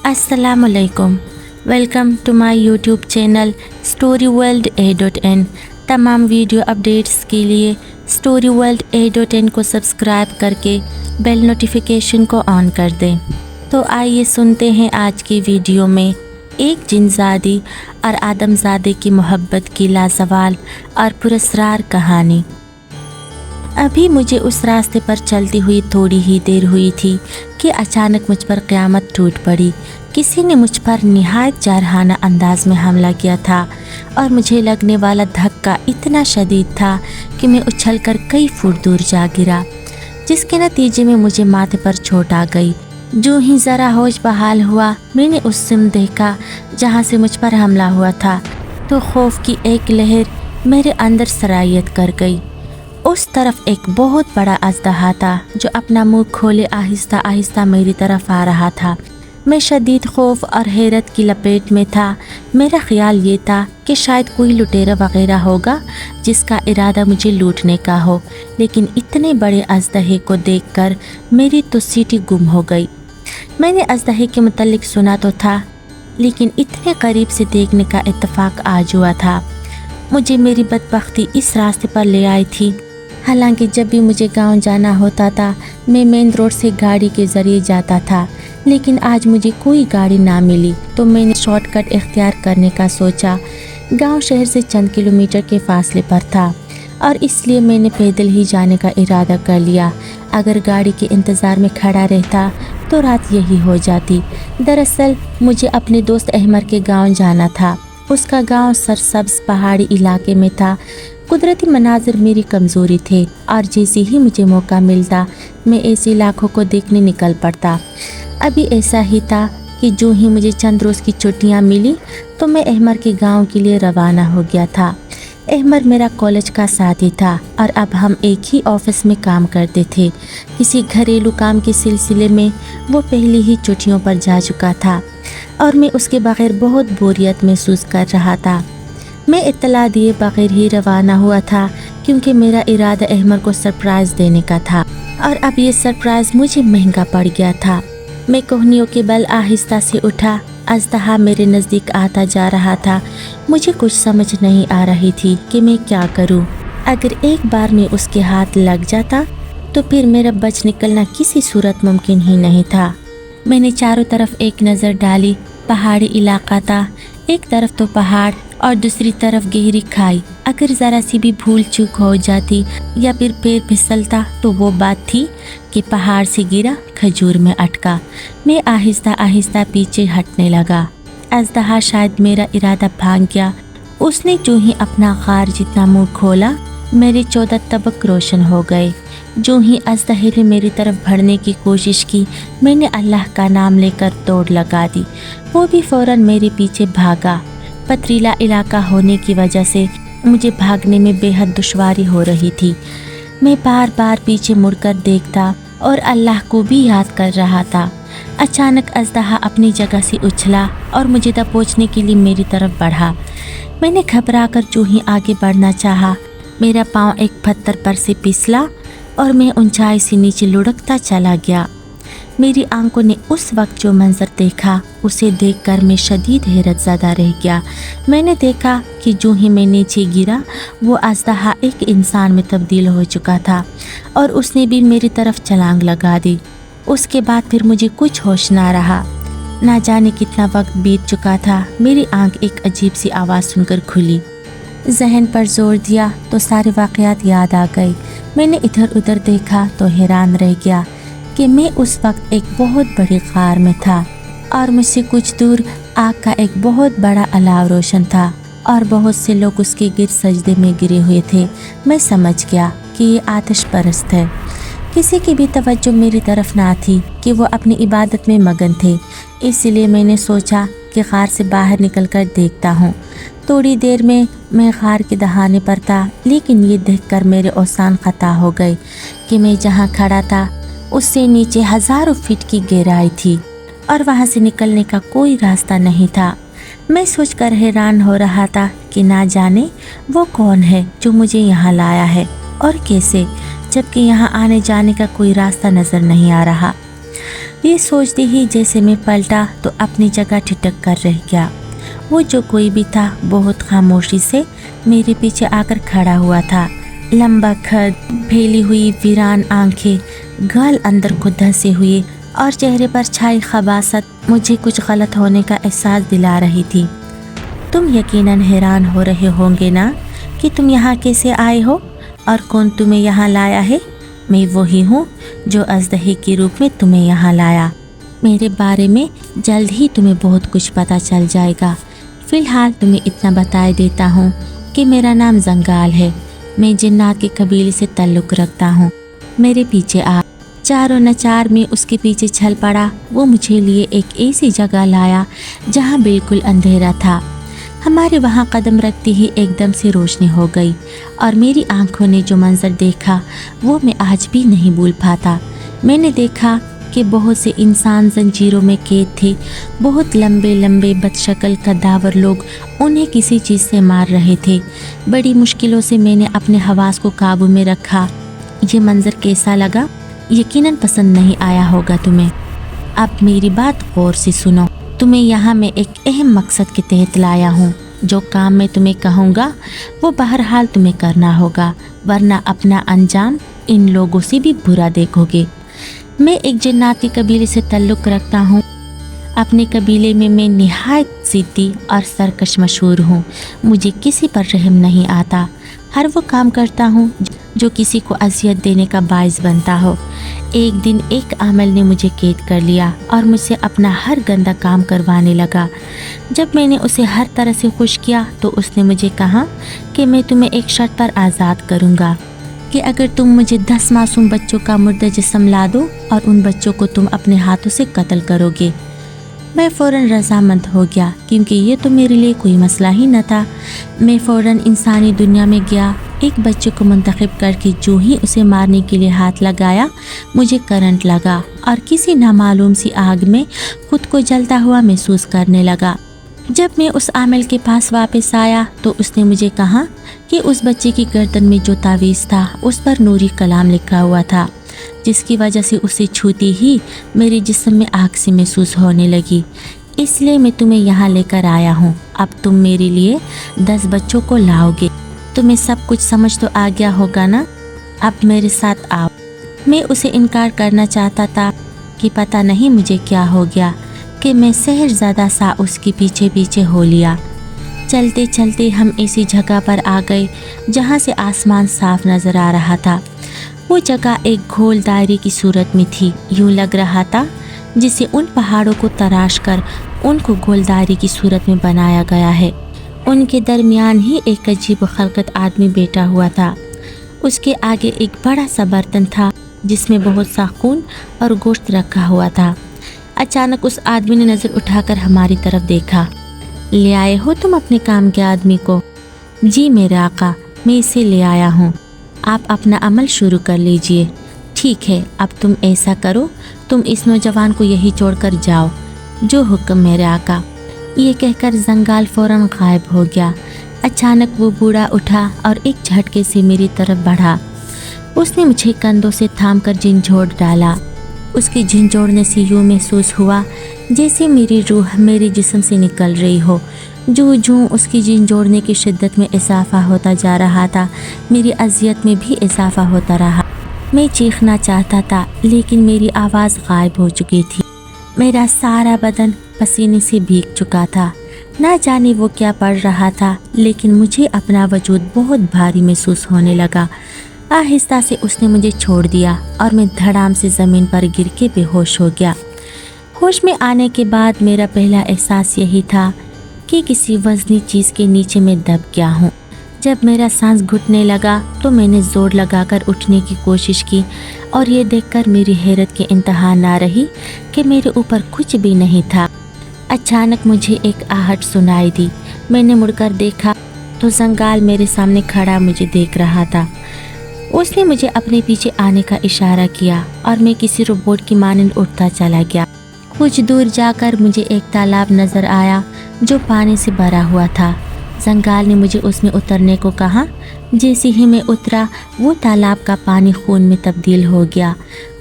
अस्सलामुअलैकुम। Welcome to my YouTube channel story world A.N। तमाम video updates के लिए स्टोरी वर्ल्ड A.N को सब्सक्राइब करके बेल नोटिफिकेशन को ऑन कर दें। तो आइए सुनते हैं आज की वीडियो में एक जिनज़ादी और आदमज़ादे की मोहब्बत की लाजवाल और पुरस्रार कहानी। अभी मुझे उस रास्ते पर चलती हुई थोड़ी ही देर हुई थी कि अचानक मुझ पर क़यामत टूट पड़ी। किसी ने मुझ पर निहायत जारहाना अंदाज में हमला किया था और मुझे लगने वाला धक्का इतना शदीद था कि मैं उछलकर कई फुट दूर जा गिरा, जिसके नतीजे में मुझे माथे पर चोट आ गई। जो ही ज़रा होश बहाल हुआ, मैंने उस सिम देखा जहाँ से मुझ पर हमला हुआ था, तो खौफ की एक लहर मेरे अंदर सरायत कर गई। उस तरफ एक बहुत बड़ा अजदहा था जो अपना मुंह खोले आहिस्ता आहिस्ता मेरी तरफ आ रहा था। मैं शदीद खौफ और हैरत की लपेट में था। मेरा ख्याल ये था कि शायद कोई लुटेरा वगैरह होगा जिसका इरादा मुझे लूटने का हो, लेकिन इतने बड़े अजदहे को देखकर मेरी तो सीटी गुम हो गई। मैंने अजदहे के मुतालिक सुना तो था, लेकिन इतने करीब से देखने का इत्तेफाक आज हुआ था। मुझे मेरी बदबख्ती इस रास्ते पर ले आई थी। हालांकि जब भी मुझे गांव जाना होता था, मैं मेन रोड से गाड़ी के ज़रिए जाता था, लेकिन आज मुझे कोई गाड़ी ना मिली तो मैंने शॉर्टकट इख्तियार करने का सोचा। गांव शहर से चंद किलोमीटर के फासले पर था और इसलिए मैंने पैदल ही जाने का इरादा कर लिया। अगर गाड़ी के इंतज़ार में खड़ा रहता तो रात यही हो जाती। दरअसल मुझे अपने दोस्त अहमर के गाँव जाना था। उसका गाँव सरसब्ज़ पहाड़ी इलाके में था। कुदरती मनाजिर मेरी कमज़ोरी थे और जैसे ही मुझे मौका मिलता मैं ऐसे इलाकों को देखने निकल पड़ता। अभी ऐसा ही था कि जो ही मुझे चंद रोज़ की छुट्टियां मिली तो मैं अहमर के गांव के लिए रवाना हो गया था। अहमर मेरा कॉलेज का साथी था और अब हम एक ही ऑफिस में काम करते थे। किसी घरेलू काम के सिलसिले में वो पहले ही छुट्टियों पर जा चुका था और मैं उसके बगैर बहुत बोरियत महसूस कर रहा था। मैं इत्तला दिए बगैर ही रवाना हुआ था क्योंकि मेरा इरादा अहमर को सरप्राइज़ देने का था और अब ये सरप्राइज़ मुझे महंगा पड़ गया था। मैं कोहनियों के बल आहिस्ता से उठा। अजदहा मेरे नज़दीक आता जा रहा था। मुझे कुछ समझ नहीं आ रही थी कि मैं क्या करूं। अगर एक बार मैं उसके हाथ लग जाता तो फिर मेरा बच निकलना किसी सूरत मुमकिन ही नहीं था। मैंने चारों तरफ एक नज़र डाली। पहाड़ी इलाका था, एक तरफ तो पहाड़ और दूसरी तरफ गहरी खाई। अगर ज़रा सी भी भूल चूक हो जाती या फिर पैर फिसलता तो वो बात थी कि पहाड़ से गिरा खजूर में अटका। मैं आहिस्ता आहिस्ता पीछे हटने लगा। अजदहा शायद मेरा इरादा भांग गया। उसने जो ही अपना खार जितना मुंह खोला, मेरे 14 तबक रोशन हो गए। जो ही अजदहे ने मेरी तरफ बढ़ने की कोशिश की, मैंने अल्लाह का नाम लेकर दौड़ लगा दी। वो भी फ़ौरन मेरे पीछे भागा। पथरीला इलाका होने की वजह से मुझे भागने में बेहद दुश्वारी हो रही थी। मैं बार बार पीछे मुड़कर देखता और अल्लाह को भी याद कर रहा था। अचानक अजदहा अपनी जगह से उछला और मुझे दबोचने के लिए मेरी तरफ बढ़ा। मैंने घबराकर जो ही आगे बढ़ना चाहा, मेरा पाँव एक पत्थर पर से फिसला और मैं ऊंचाई से नीचे लुढ़कता चला गया। मेरी आंखों ने उस वक्त जो मंजर देखा, उसे देखकर मैं शदीद हैरत ज़दा रह गया। मैंने देखा कि जो ही मैं नीचे गिरा, वो अजदहा एक इंसान में तब्दील हो चुका था और उसने भी मेरी तरफ छलांग लगा दी। उसके बाद फिर मुझे कुछ होश ना रहा। ना जाने कितना वक्त बीत चुका था। मेरी आंख एक अजीब सी आवाज़ सुनकर खुली। जहन पर जोर दिया तो सारे वाक़यात याद आ गए। मैंने इधर उधर देखा तो हैरान रह गया कि मैं उस वक्त एक बहुत बड़ी ग़ार में था और मुझसे कुछ दूर आग का एक बहुत बड़ा अलाव रोशन था और बहुत से लोग उसके गिर्द सजदे में गिरे हुए थे। मैं समझ गया कि ये आतिश परस्त है। किसी की भी तवज्जो मेरी तरफ ना थी कि वो अपनी इबादत में मगन थे। इसलिए मैंने सोचा कि ग़ार से बाहर निकलकर देखता हूँ। थोड़ी देर में मैं ग़ार के दहाने पर था, लेकिन ये देखकर मेरे औसान ख़ता हो गए कि मैं जहाँ खड़ा था उससे नीचे हज़ारों फीट की गहराई थी और वहाँ से निकलने का कोई रास्ता नहीं था। मैं सोचकर हैरान हो रहा था कि ना जाने वो कौन है जो मुझे यहाँ लाया है और कैसे, जबकि यहाँ आने जाने का कोई रास्ता नज़र नहीं आ रहा। یہ सोचते ही जैसे मैं पलटा तो अपनी जगह ठिठक कर रह गया। वो जो कोई भी था बहुत खामोशी से मेरे पीछे आकर खड़ा हुआ था। लंबा कद, फैली हुई वीरान आंखें, गाल अंदर को धंसे हुए और चेहरे पर छाई खबासत मुझे कुछ गलत होने का एहसास दिला रही थी। तुम यकीनन हैरान हो रहे होंगे ना कि तुम यहाँ कैसे आए हो और कौन तुम्हें यहाँ लाया है। मैं वही हूँ जो अजदही के रूप में तुम्हें यहाँ लाया। मेरे बारे में जल्द ही तुम्हें बहुत कुछ पता चल जाएगा। फ़िलहाल तुम्हें इतना बता देता हूँ कि मेरा नाम जंगाल है। मैं जिन्नात के कबीले से ताल्लुक़ रखता हूँ। मेरे पीछे आ। चारों नचार में उसके पीछे चल पड़ा। वो मुझे लिए एक ऐसी जगह लाया जहाँ बिल्कुल अंधेरा था। हमारे वहाँ कदम रखते ही एकदम से रोशनी हो गई और मेरी आंखों ने जो मंजर देखा वो मैं आज भी नहीं भूल पाता। मैंने देखा कि बहुत से इंसान जंजीरों में कैद थे। बहुत लंबे लंबे बदशक्ल कद्दावर लोग उन्हें किसी चीज़ से मार रहे थे। बड़ी मुश्किलों से मैंने अपने हवास को काबू में रखा। ये मंजर कैसा लगा? यकीनन पसंद नहीं आया होगा तुम्हें। अब मेरी बात गौर से सुनो। तुम्हें यहाँ मैं एक अहम मकसद के तहत लाया हूँ। जो काम मैं तुम्हें कहूँगा वो बहरहाल तुम्हें करना होगा, वरना अपना अंजाम इन लोगों से भी बुरा देखोगे। मैं एक जन्नात के कबीले से ताल्लुक़ रखता हूँ। अपने कबीले में मैं निहायत ज़िद्दी और सरकश मशहूर हूँ। मुझे किसी पर रहम नहीं आता। हर वो काम करता हूँ जो किसी को अज़ियत देने का बाइस बनता हो। एक दिन एक आमल ने मुझे कैद कर लिया और मुझसे अपना हर गंदा काम करवाने लगा। जब मैंने उसे हर तरह से खुश किया तो उसने मुझे कहा कि मैं तुम्हें एक शर्त पर आज़ाद करूँगा कि अगर तुम मुझे 10 मासूम बच्चों का मुर्दा जिस्म ला दो और उन बच्चों को तुम अपने हाथों से कत्ल करोगे। मैं फ़ौरन रज़ामंद हो गया क्योंकि ये तो मेरे लिए कोई मसला ही न था। मैं फ़ौरन इंसानी दुनिया में गया। एक बच्चे को मुंतखब करके जो ही उसे मारने के लिए हाथ लगाया मुझे करंट लगा और किसी नामालूम सी आग में खुद को जलता हुआ महसूस करने लगा। जब मैं उस आमिल के पास वापस आया तो उसने मुझे कहा कि उस बच्चे की गर्दन में जो तावीज़ था उस पर नूरी कलाम लिखा हुआ था, जिसकी वजह से उसे छूती ही मेरे जिस्म में आग सी महसूस होने लगी। इसलिए मैं तुम्हें यहाँ लेकर आया हूँ। अब तुम मेरे लिए 10 बच्चों को लाओगे। तुम्हें सब कुछ समझ तो आ गया होगा ना? अब मेरे साथ आओ। मैं उसे इनकार करना चाहता था कि पता नहीं मुझे क्या हो गया कि मैं शहरज़ादा सा उसके पीछे पीछे हो लिया। चलते चलते हम ऐसी जगह पर आ गए जहाँ से आसमान साफ नज़र आ रहा था। वो जगह एक गोल दायरे की सूरत में थी। यूँ लग रहा था जिसे उन पहाड़ों को तराश कर उनको गोल दायरे की सूरत में बनाया गया है। उनके दरमियान ही एक अजीब खलकत आदमी बैठा हुआ था। उसके आगे एक बड़ा सा बर्तन था जिसमें बहुत सा खून और गोश्त रखा हुआ था। अचानक उस आदमी ने नज़र उठाकर हमारी तरफ देखा। ले आए हो तुम अपने काम के आदमी को? जी मेरे आका, मैं इसे ले आया हूँ। आप अपना अमल शुरू कर लीजिए। ठीक है, अब तुम ऐसा करो, तुम इस नौजवान को यही छोड़कर जाओ। जो हुक्म मेरे आका। ये कहकर जंगाल फ़ौरन गायब हो गया। अचानक वो बूढ़ा उठा और एक झटके से मेरी तरफ बढ़ा। उसने मुझे कंधों से थामकर झंझोड़ डाला। उसके झंझोड़ने से यूँ महसूस हुआ जैसे मेरी रूह मेरे जिस्म से निकल रही हो। जो उसकी झंझोड़ने की शिद्दत में इजाफा होता जा रहा था, मेरी अजियत में भी इजाफा होता रहा। मैं चीखना चाहता था लेकिन मेरी आवाज़ गायब हो चुकी थी। मेरा सारा बदन पसीने से भीग चुका था। ना जाने वो क्या पढ़ रहा था, लेकिन मुझे अपना वजूद बहुत भारी महसूस होने लगा। आहिस्ता से उसने मुझे छोड़ दिया और मैं धड़ाम से ज़मीन पर गिर के बेहोश हो गया। होश में आने के बाद मेरा पहला एहसास यही था कि किसी वज़नी चीज़ के नीचे मैं दब गया हूँ। जब मेरा सांस घुटने लगा तो मैंने ज़ोर लगाकर उठने की कोशिश की और ये देखकर मेरी हैरत की इंतहा ना रही कि मेरे ऊपर कुछ भी नहीं था। अचानक मुझे एक आहट सुनाई दी। मैंने मुड़कर देखा तो जंगाल मेरे सामने खड़ा मुझे देख रहा था। उसने मुझे अपने पीछे आने का इशारा किया और मैं किसी रोबोट की मानंद उठता चला गया। कुछ दूर जाकर मुझे एक तालाब नज़र आया जो पानी से भरा हुआ था। जंगाल ने मुझे उसमें उतरने को कहा। जैसे ही मैं उतरा वो तालाब का पानी खून में तब्दील हो गया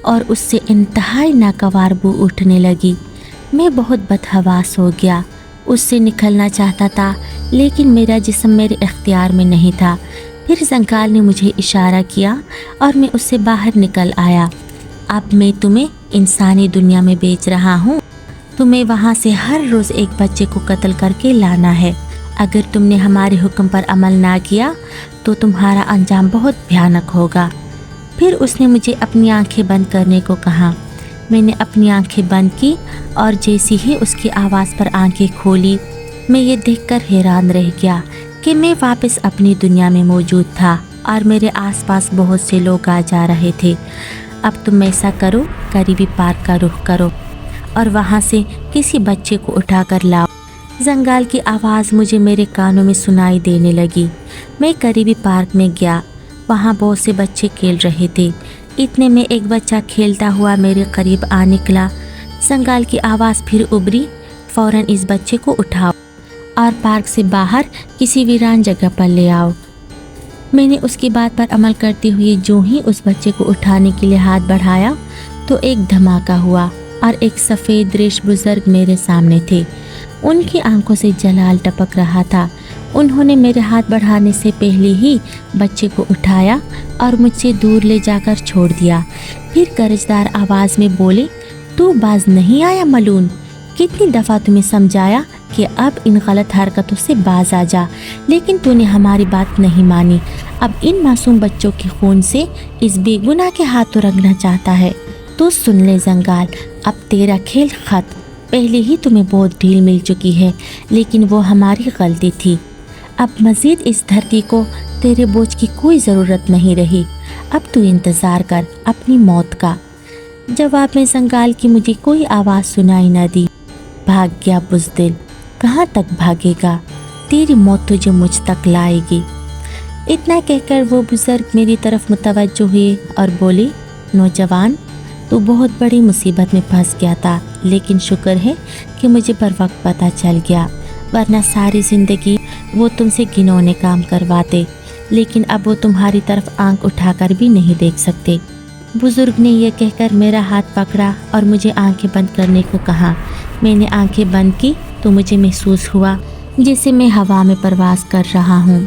اور اس سے انتہائی ناگوار بو اٹھنے لگی۔ میں بہت بدحواس ہو گیا، اس سے نکلنا چاہتا تھا لیکن میرا جسم میرے اختیار میں نہیں تھا۔ پھر زنگال نے مجھے اشارہ کیا اور میں اس سے باہر نکل آیا۔ اب میں تمہیں انسانی دنیا میں بھیج رہا ہوں، تمہیں وہاں سے ہر روز ایک بچے کو قتل کر کے لانا ہے۔ اگر تم نے ہمارے حکم پر عمل نہ کیا تو تمہارا انجام بہت بھیانک ہوگا۔ پھر اس نے مجھے اپنی آنکھیں بند کرنے کو کہا۔ میں نے اپنی آنکھیں بند کی اور جیسے ہی اس کی آواز پر آنکھیں کھولی، میں یہ دیکھ کر حیران رہ گیا کہ میں واپس اپنی دنیا میں موجود تھا اور میرے آس پاس بہت سے لوگ آ جا رہے تھے۔ اب تم ایسا کرو، قریبی پارک کا رخ کرو اور وہاں سے کسی بچے کو اٹھا کر لاؤ۔ زنگال کی آواز مجھے میرے کانوں میں سنائی دینے لگی۔ میں قریبی پارک میں گیا، وہاں بہت سے بچے کھیل رہے تھے۔ اتنے میں ایک بچہ کھیلتا ہوا میرے قریب آ نکلا۔ زنگال کی آواز پھر ابھری، فوراً اس بچے کو اٹھاؤ اور پارک سے باہر کسی ویران جگہ پر لے آؤ۔ میں نے اس کی بات پر عمل کرتے ہوئے جو ہی اس بچے کو اٹھانے کے لیے ہاتھ بڑھایا تو ایک دھماکہ ہوا اور ایک سفید ریش بزرگ میرے سامنے تھے۔ ان کی آنکھوں سے جلال ٹپک رہا تھا۔ انہوں نے میرے ہاتھ بڑھانے سے پہلے ہی بچے کو اٹھایا اور مجھ سے دور لے جا کر چھوڑ دیا۔ پھر گرجدار آواز میں بولے، تو باز نہیں آیا ملعون؟ کتنی دفعہ تمہیں سمجھایا کہ اب ان غلط حرکتوں سے باز آ جا، لیکن تو نے ہماری بات نہیں مانی۔ اب ان معصوم بچوں کے خون سے اس بے گناہ کے ہاتھوں رنگنا چاہتا ہے۔ تو سن لے زنگال، اب تیرا کھیل ختم۔ پہلے ہی تمہیں بہت ڈھیل مل چکی ہے، لیکن وہ ہماری غلطی تھی۔ اب مزید اس دھرتی کو تیرے بوجھ کی کوئی ضرورت نہیں رہی۔ اب تو انتظار کر اپنی موت کا۔ جواب میں زنگال کی مجھے کوئی آواز سنائی نہ دی۔ بھاگ گیا بزدل، کہاں تک بھاگے گا؟ تیری موت تجھے مجھ تک لائے گی۔ اتنا کہہ کر وہ بزرگ میری طرف متوجہ ہوئے اور بولے، نوجوان، تو بہت بڑی مصیبت میں پھنس گیا تھا، لیکن شکر ہے کہ مجھے بر وقت پتہ چل گیا، ورنہ ساری زندگی وہ تم سے گھنونے کام کرواتے، لیکن اب وہ تمہاری طرف آنکھ اٹھا کر بھی نہیں دیکھ سکتے۔ بزرگ نے یہ کہہ کر میرا ہاتھ پکڑا اور مجھے آنکھیں بند کرنے کو کہا۔ میں نے آنکھیں بند کی تو مجھے محسوس ہوا جیسے میں ہوا میں پرواز کر رہا ہوں۔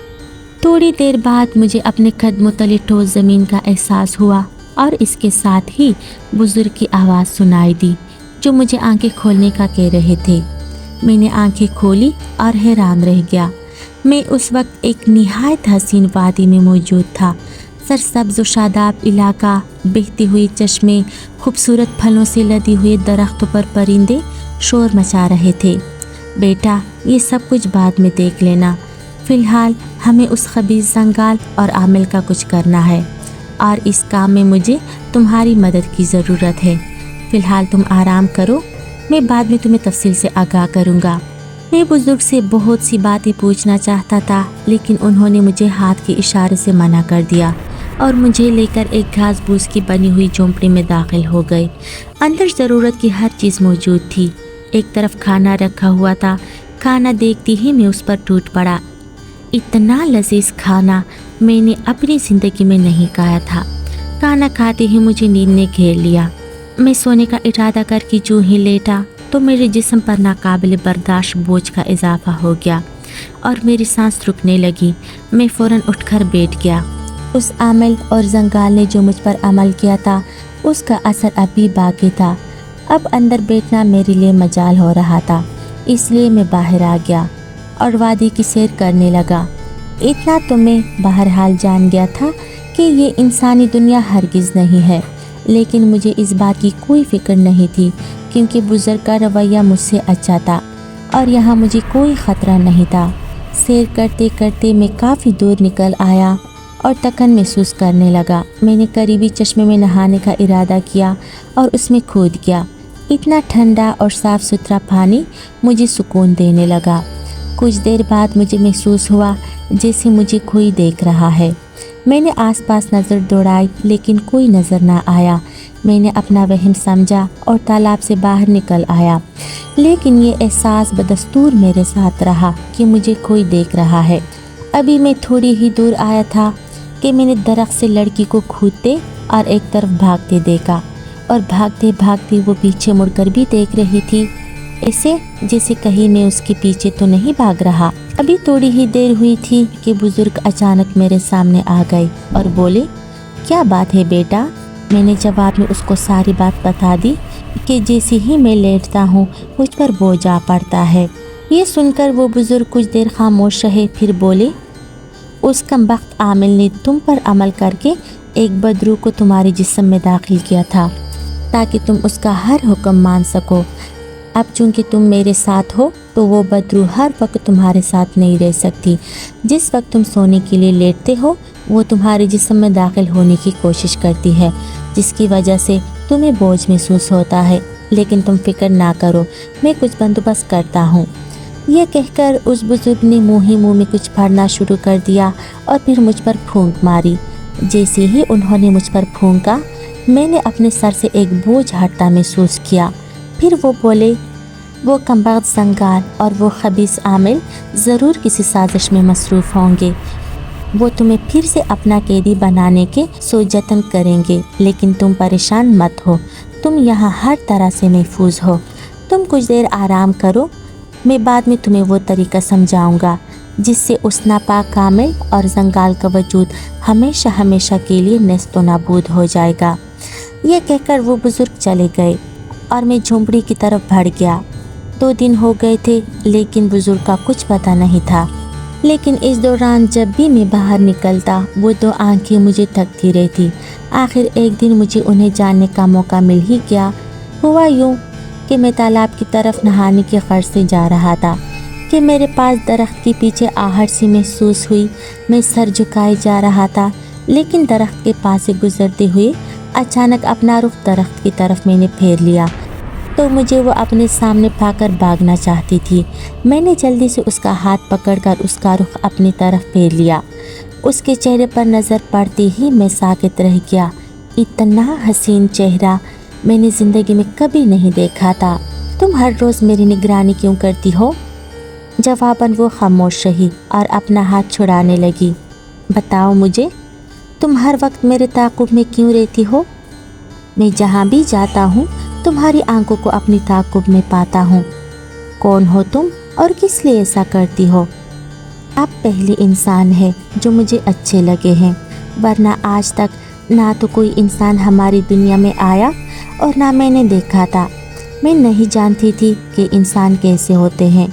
تھوڑی دیر بعد مجھے اپنے قدموں تلے ٹھوس زمین کا احساس ہوا اور اس کے ساتھ ہی بزرگ کی آواز سنائی دی جو مجھے آنکھیں کھولنے کا کہہ رہے تھے۔ میں نے آنکھیں کھولی اور حیران رہ گیا۔ میں اس وقت ایک نہایت حسین وادی میں موجود تھا۔ سرسبز و شاداب علاقہ، بہتی ہوئی چشمے، خوبصورت پھلوں سے لدی ہوئے درختوں پر پرندے شور مچا رہے تھے۔ بیٹا، یہ سب کچھ بعد میں دیکھ لینا، فی الحال ہمیں اس خبیث زنگال اور عامل کا کچھ کرنا ہے، اور اس کام میں مجھے تمہاری مدد کی ضرورت ہے۔ فی الحال تم آرام کرو، میں بعد میں تمہیں تفصیل سے آگاہ کروں گا۔ میں بزرگ سے بہت سی باتیں پوچھنا چاہتا تھا، لیکن انہوں نے مجھے ہاتھ کے اشارے سے منع کر دیا اور مجھے لے کر ایک گھاس پھوس کی بنی ہوئی جھونپڑی میں داخل ہو گئے۔ اندر ضرورت کی ہر چیز موجود تھی۔ ایک طرف کھانا رکھا ہوا تھا، کھانا دیکھتی ہی میں اس پر ٹوٹ پڑا۔ اتنا لذیذ کھانا میں نے اپنی زندگی میں نہیں کھایا تھا۔ کھانا کھاتے ہی مجھے نیند نے گھیر لیا۔ میں سونے کا ارادہ کر کے جو ہی لیٹا تو میرے جسم پر ناقابل برداشت بوجھ کا اضافہ ہو گیا اور میری سانس رکنے لگی۔ میں فوراً اٹھ کر بیٹھ گیا۔ اس عامل اور زنگال نے جو مجھ پر عمل کیا تھا اس کا اثر ابھی باقی تھا۔ اب اندر بیٹھنا میرے لیے مجال ہو رہا تھا، اس لیے میں باہر آ گیا اور وادی کی سیر کرنے لگا۔ اتنا تو میں بہرحال جان گیا تھا کہ یہ انسانی دنیا ہرگز نہیں ہے، لیکن مجھے اس بات کی کوئی فکر نہیں تھی کیونکہ بزرگ کا رویہ مجھ سے اچھا تھا اور یہاں مجھے کوئی خطرہ نہیں تھا۔ سیر کرتے کرتے میں کافی دور نکل آیا اور تھکن محسوس کرنے لگا۔ میں نے قریبی چشمے میں نہانے کا ارادہ کیا اور اس میں کود گیا۔ اتنا ٹھنڈا اور صاف ستھرا پانی مجھے سکون دینے لگا۔ کچھ دیر بعد مجھے محسوس ہوا جیسے مجھے کوئی دیکھ رہا ہے۔ میں نے آس پاس نظر دوڑائی لیکن کوئی نظر نہ آیا۔ میں نے اپنا وہم سمجھا اور تالاب سے باہر نکل آیا، لیکن یہ احساس بدستور میرے ساتھ رہا کہ مجھے کوئی دیکھ رہا ہے۔ ابھی میں تھوڑی ہی دور آیا تھا کہ میں نے درخت سے لڑکی کو کودتے اور ایک طرف بھاگتے دیکھا۔ और भागते भागते वो पीछे मुड़कर भी देख रही थी, ऐसे जैसे कहीं मैं उसके पीछे तो नहीं भाग रहा। अभी थोड़ी ही देर हुई थी कि बुजुर्ग अचानक मेरे सामने आ गए और बोले, क्या बात है बेटा? मैंने जवाब में उसको सारी बात बता दी कि जैसे ही मैं लेटता हूँ मुझ पर बोझ आ पड़ता है। ये सुनकर वो बुजुर्ग कुछ देर खामोश रहे, फिर बोले, उस कमबख्त आमिल ने तुम पर अमल करके एक बदरू को तुम्हारे जिस्म में दाखिल किया था ताकि तुम उसका हर हुक्म मान सको। अब चूँकि तुम मेरे साथ हो तो वो बदरू हर वक्त तुम्हारे साथ नहीं रह सकती। जिस वक्त तुम सोने के लिए लेटते हो वो तुम्हारे जिस्म में दाखिल होने की कोशिश करती है, जिसकी वजह से तुम्हें बोझ महसूस होता है। लेकिन तुम फिक्र ना करो, मैं कुछ बंदोबस्त करता हूँ। यह कहकर उस बुजुर्ग ने मुँह ही मुँह में कुछ भरना शुरू कर दिया और फिर मुझ पर फूंक मारी। जैसे ही उन्होंने मुझ पर फूंका, मैंने अपने सर से एक बोझ हटता महसूस किया। फिर वो बोले, वो कमबख्त जंगाल और वो खबीस आमिल ज़रूर किसी साजिश में मसरूफ़ होंगे। वो तुम्हें फिर से अपना कैदी बनाने के सोजतन करेंगे, लेकिन तुम परेशान मत हो, तुम यहाँ हर तरह से महफूज हो। तुम कुछ देर आराम करो, मैं बाद में तुम्हें वो तरीका समझाऊंगा जिससे उस नापाक कामिल और जंगाल का वजूद हमेशा हमेशा के लिए नेस्तो नाबूद हो जाएगा। ये कहकर वो बुजुर्ग चले गए और मैं झोंपड़ी की तरफ बढ़ गया। 2 दिन हो गए थे लेकिन बुजुर्ग का कुछ पता नहीं था। लेकिन इस दौरान जब भी मैं बाहर निकलता वो 2 आंखें मुझे तकती रहती। आखिर एक दिन मुझे उन्हें जानने का मौका मिल ही गया। हुआ यूँ कि मैं तालाब की तरफ नहाने की गर्ज से जा रहा था कि मेरे पास दरख्त के पीछे आहट सी महसूस हुई। मैं सर झुकाए जा रहा था, लेकिन दरख्त के पास से गुजरते हुए अचानक अपना रुख दरख्त की तरफ मैंने फेर लिया तो मुझे वो अपने सामने पाकर भागना चाहती थी। मैंने जल्दी से उसका हाथ पकड़कर उसका रुख अपनी तरफ फेर लिया। उसके चेहरे पर नज़र पड़ते ही मैं साकित रह गया। इतना हसीन चेहरा मैंने ज़िंदगी में कभी नहीं देखा था। तुम हर रोज़ मेरी निगरानी क्यों करती हो? जवाबन वो खामोश रही और अपना हाथ छुड़ाने लगी। बताओ मुझे, तुम हर वक्त मेरे ताक़ुब में क्यों रहती हो? मैं जहाँ भी जाता हूँ तुम्हारी आंखों को अपनी ताक़ुब में पाता हूँ। कौन हो तुम और किस लिए ऐसा करती हो? आप पहले इंसान है जो मुझे अच्छे लगे हैं, वरना आज तक ना तो कोई इंसान हमारी दुनिया में आया और ना मैंने देखा था। मैं नहीं जानती थी कि इंसान कैसे होते हैं,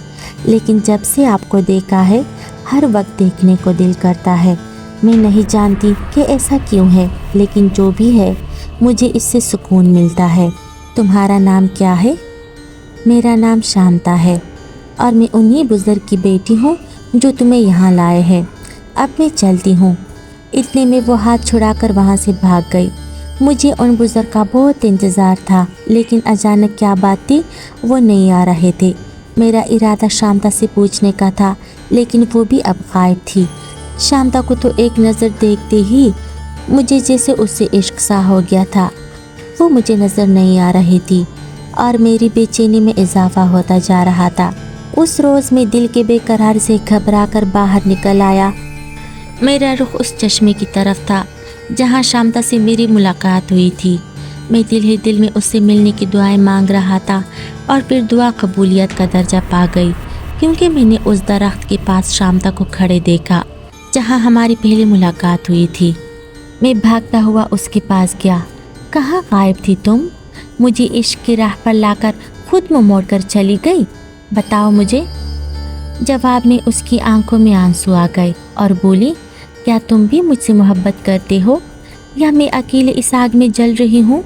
लेकिन जब से आपको देखा है हर वक्त देखने को दिल करता है। मैं नहीं जानती कि ऐसा क्यों है, लेकिन जो भी है मुझे इससे सुकून मिलता है। तुम्हारा नाम क्या है? मेरा नाम शांता है और मैं उन्हीं बुज़ुर्ग की बेटी हूँ जो तुम्हें यहाँ लाए हैं। अब मैं चलती हूँ। इतने में वो हाथ छुड़ाकर वहाँ से भाग गई। मुझे उन बुज़ुर्ग का बहुत इंतज़ार था, लेकिन अचानक क्या बात थी वो नहीं आ रहे थे। मेरा इरादा शांता से पूछने का था, लेकिन वो भी अब गायब थी। शांता को तो एक नज़र देखते ही मुझे जैसे उससे इश्क सा हो गया था। वो मुझे नज़र नहीं आ रही थी और मेरी बेचैनी में इजाफा होता जा रहा था। उस रोज़ मैं दिल के बेकरार से घबराकर बाहर निकल आया। मेरा रुख उस चश्मे की तरफ था जहाँ शांता से मेरी मुलाकात हुई थी। मैं दिल ही दिल में उससे मिलने की दुआएं मांग रहा था और फिर दुआ कबूलियत का दर्जा पा गई, क्योंकि मैंने उस दरख्त के पास शांता को खड़े देखा जहाँ हमारी पहली मुलाकात हुई थी। मैं भागता हुआ उसके पास गया। कहाँ गायब थी तुम? मुझे इश्क की राह पर लाकर खुद मुँह मोड़कर चली गई। बताओ मुझे। जवाब में उसकी आंखों में आंसू आ गए और बोली, क्या तुम भी मुझसे मोहब्बत करते हो या मैं अकेले इस आग में जल रही हूँ?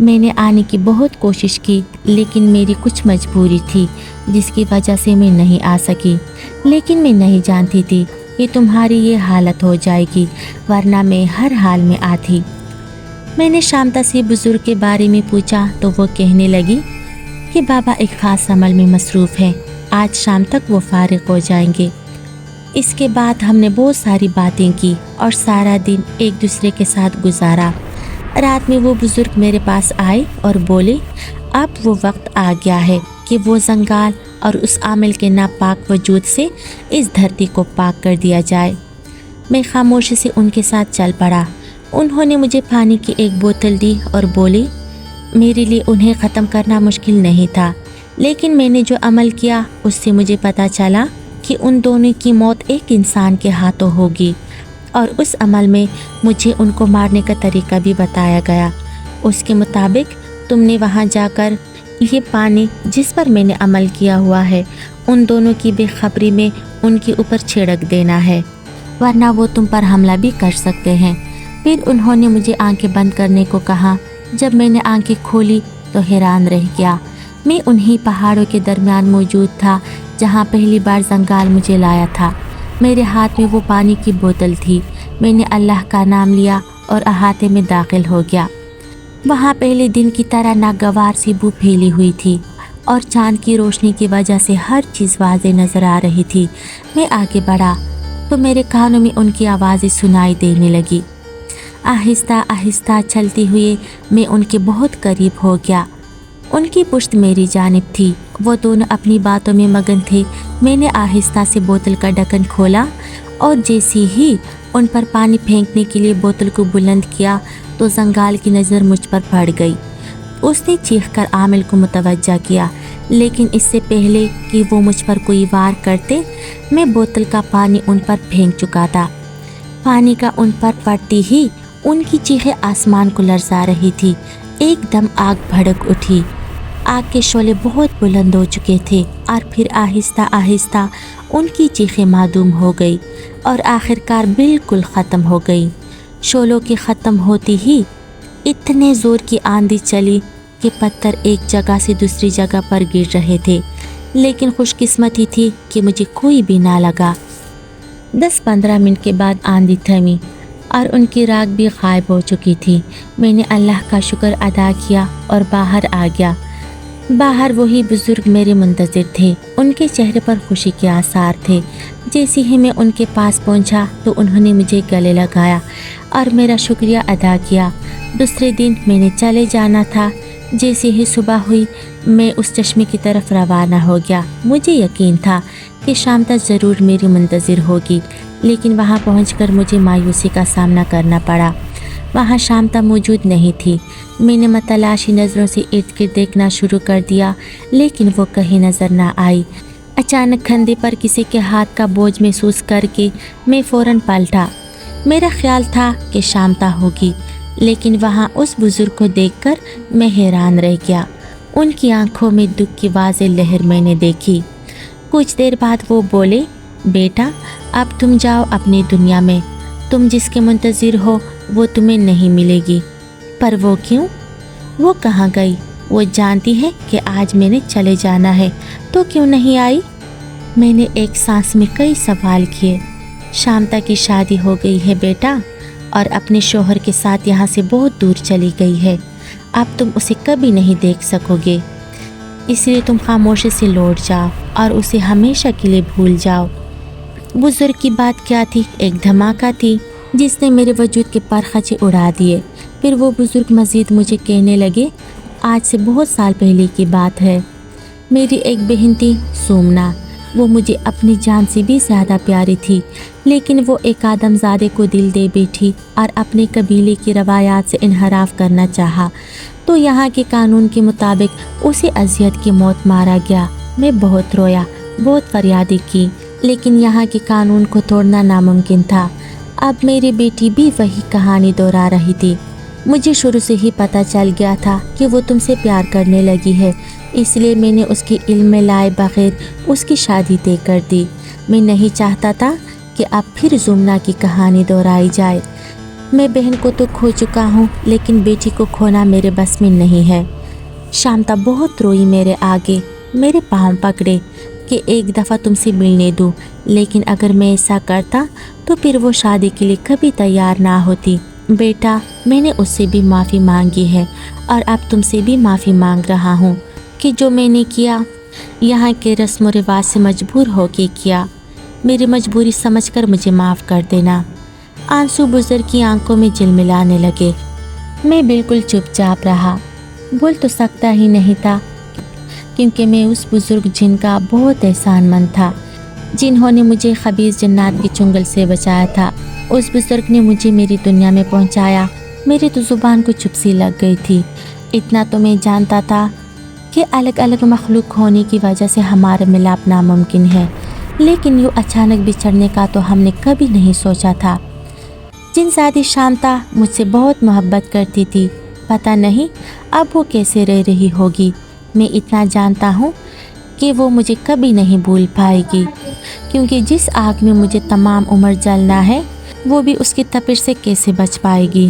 मैंने आने की बहुत कोशिश की, लेकिन मेरी कुछ मजबूरी थी जिसकी वजह से मैं नहीं आ सकी। लेकिन मैं नहीं जानती थी कि तुम्हारी ये हालत हो जाएगी, वरना मैं हर हाल में आती। मैंने शांता से बुजुर्ग के बारे में पूछा तो वो कहने लगी कि बाबा एक ख़ास अमल में मसरूफ़ हैं, आज शाम तक वो फारिग हो जाएंगे। इसके बाद हमने बहुत सारी बातें की और सारा दिन एक दूसरे के साथ गुजारा। रात में वो बुजुर्ग मेरे पास आए और बोले, अब वो वक्त आ गया है कि वो जंगाल और उस आमिल के नापाक वजूद से इस धरती को पाक कर दिया जाए। मैं खामोशी से उनके साथ चल पड़ा। उन्होंने मुझे पानी की एक बोतल दी और बोले, मेरे लिए उन्हें ख़त्म करना मुश्किल नहीं था, लेकिन मैंने जो अमल किया उससे मुझे पता चला कि उन दोनों की मौत एक इंसान के हाथों होगी, और उस अमल में मुझे उनको मारने का तरीका भी बताया गया। उसके मुताबिक तुमने वहाँ जाकर ये पानी जिस पर मैंने अमल किया हुआ है उन दोनों की बेखबरी में उनके ऊपर छिड़क देना है, वरना वो तुम पर हमला भी कर सकते हैं। फिर उन्होंने मुझे आंखें बंद करने को कहा। जब मैंने आंखें खोली तो हैरान रह गया। मैं उन्हीं पहाड़ों के दरमियान मौजूद था जहाँ पहली बार जंगाल मुझे लाया था। मेरे हाथ में वो पानी की बोतल थी। मैंने अल्लाह का नाम लिया और अहाते में दाखिल हो गया। वहाँ पहले दिन की तरह नागवार सी बू फैली हुई थी और चांद की रोशनी की वजह से हर चीज़ वाज़ेह नज़र आ रही थी। मैं आगे बढ़ा तो मेरे कानों में उनकी आवाज़ें सुनाई देने लगी। आहिस्ता आहिस्ता चलते हुए मैं उनके बहुत करीब हो गया। उनकी पुश्त मेरी जानिब थी। वो दोनों अपनी बातों में मगन थे। मैंने आहिस्ता से बोतल का ढक्कन खोला और जैसे ही उन पर पानी फेंकने के लिए बोतल को बुलंद किया तो जंगाल की नज़र मुझ पर पड़ गई। उसने चीखकर आमिल को मुतवज्जा किया, लेकिन इससे पहले कि वो मुझ पर कोई वार करते मैं बोतल का पानी उन पर फेंक चुका था। पानी का उन पर पड़ती ही उनकी चीखें आसमान को लरजा रही थी। एकदम आग भड़क उठी। आग के शोले बहुत बुलंद हो चुके थे और फिर आहिस्ता आहिस्ता उनकी चीखें मादूम हो गई और आखिरकार बिल्कुल ख़त्म हो गई। शोलों के ख़त्म होती ही इतने ज़ोर की आंधी चली कि पत्थर एक जगह से दूसरी जगह पर गिर रहे थे, लेकिन खुशकिस्मती थी कि मुझे कोई भी ना लगा। 10-15 मिनट के बाद आंधी थमी और उनकी राख भी गायब हो चुकी थी। मैंने अल्लाह का शुक्र अदा किया और बाहर आ गया। बाहर वही बुज़ुर्ग मेरे मुंतज़िर थे। उनके चेहरे पर खुशी के आसार थे। जैसे ही मैं उनके पास पहुंचा तो उन्होंने मुझे गले लगाया और मेरा शुक्रिया अदा किया। दूसरे दिन मैंने चले जाना था। जैसे ही सुबह हुई मैं उस चश्मे की तरफ रवाना हो गया। मुझे यकीन था कि शाम तक ज़रूर मेरी मुंतज़िर होगी, लेकिन वहाँ पहुंचकर मुझे मायूसी का सामना करना पड़ा। वहाँ शांता मौजूद नहीं थी। मैंने मतलाशी नज़रों से इर्द गिर्द देखना शुरू कर दिया, लेकिन वो कहीं नज़र ना आई। अचानक कंधे पर किसी के हाथ का बोझ महसूस करके मैं फ़ौरन पलटा। मेरा ख्याल था कि शांता होगी, लेकिन वहाँ उस बुज़ुर्ग को देखकर मैं हैरान रह गया। उनकी आंखों में दुख की वाज़ेह लहर मैंने देखी। कुछ देर बाद वो बोले, बेटा अब तुम जाओ अपनी दुनिया में। तुम जिसके मुंतज़िर हो वो तुम्हें नहीं मिलेगी। पर वो क्यों? वो कहाँ गई? वो जानती है कि आज मैंने चले जाना है, तो क्यों नहीं आई? मैंने एक सांस में कई सवाल किए। शांता की शादी हो गई है बेटा, और अपने शोहर के साथ यहाँ से बहुत दूर चली गई है। अब तुम उसे कभी नहीं देख सकोगे, इसलिए तुम खामोशी से लौट जाओ और उसे हमेशा के लिए भूल जाओ। बुजुर्ग की बात क्या थी? एक धमाका थी जिसने मेरे वजूद के परखचे उड़ा दिए। फिर वो बुजुर्ग मज़ीद मुझे कहने लगे, आज से बहुत साल पहले की बात है। मेरी एक बहन थी सुमना। वो मुझे अपनी जान से भी ज़्यादा प्यारी थी, लेकिन वो एक आदमज़ादे को दिल दे बैठी और अपने कबीले की रवायात से इनहराफ करना चाहा, तो यहाँ के कानून के मुताबिक उसे अजियत की मौत मारा गया। मैं बहुत रोया, बहुत फरियादी की, लेकिन यहाँ के कानून को तोड़ना नामुमकिन था। अब मेरी बेटी भी वही कहानी दोहरा रही थी। मुझे शुरू से ही पता चल गया था कि वो तुमसे प्यार करने लगी है, इसलिए मैंने उसके इल्म में लाए बगैर उसकी शादी तय कर दी। मैं नहीं चाहता था कि अब फिर जुम्ना की कहानी दोहराई जाए। मैं बहन को तो खो चुका हूँ, लेकिन बेटी को खोना मेरे बस में नहीं है। शांता बहुत रोई मेरे आगे, मेरे पाँव पकड़े कि एक दफ़ा तुमसे मिलने दूँ, लेकिन अगर मैं ऐसा करता तो फिर वो शादी के लिए कभी तैयार ना होती। बेटा, मैंने उससे भी माफ़ी मांगी है और अब तुमसे भी माफ़ी मांग रहा हूँ कि जो मैंने किया यहाँ के रस्म व रिवाज से मजबूर होके किया। मेरी मजबूरी समझकर मुझे माफ़ कर देना। आंसू बुजुर्ग की आंखों में झिलमिलाने लगे। मैं बिल्कुल चुपचाप रहा। बोल तो सकता ही नहीं था, क्योंकि मैं उस बुजुर्ग जिनका बहुत एहसानमंद था, जिन्होंने मुझे खबीस जन्नात के चुंगल से बचाया था। उस बुजुर्ग ने मुझे मेरी दुनिया में पहुंचाया। मेरी तो ज़ुबान को चुप सी लग गई थी, اتنا تو میں جانتا تھا کہ الگ الگ مخلوق ہونے کی وجہ سے ہمارا ملاپ ناممکن ہے، لیکن یوں اچانک بچھڑنے کا تو ہم نے کبھی نہیں سوچا تھا۔ جنزادی شانتا مجھ سے بہت محبت کرتی تھی، پتہ نہیں اب وہ کیسے رہ رہی ہوگی۔ میں اتنا جانتا ہوں کہ وہ مجھے کبھی نہیں بھول پائے گی، کیونکہ جس آگ میں مجھے تمام عمر جلنا ہے وہ بھی اس کی تپش سے کیسے بچ پائے گی۔